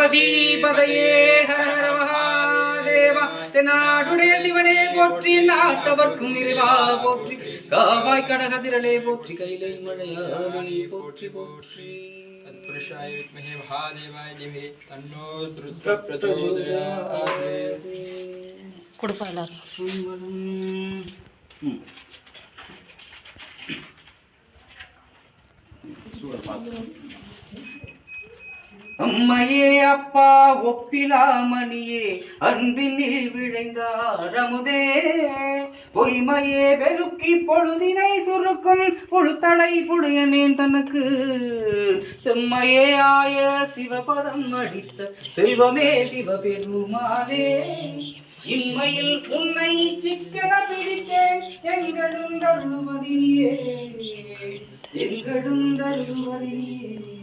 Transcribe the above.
பார்வதி பதையே ஹர ஹர மகாதேவா. தென்னாடுடைய சிவனே போற்றி, நாட்டவர்க்கும் நிறைவா போற்றி, காவாய் கடகதிரலே போற்றி, கைலை மழையானே போற்றி போற்றி. तत्पुरुषाय विद्महे महादेवाय धीमहि तन्नो रुद्रः प्रचोदयात्. கொடுப்பா எல்லாரும். அம்மையே அப்பா ஒப்பிலாமணியே அன்பினில் விழைந்தார் அமுதே, பொய்மையே வெறுக்கி பொழுதினை சுருக்கும் புழுத்தடை புடையனேன் தனக்கு, செம்மையே ஆய சிவபதம் அடித்த செல்வமே சிவபெருமானே, இம்மையில் உன்னை சிக்கன பிடித்தேன் எங்களும் தருவதியே, எங்களும் தருவதியே.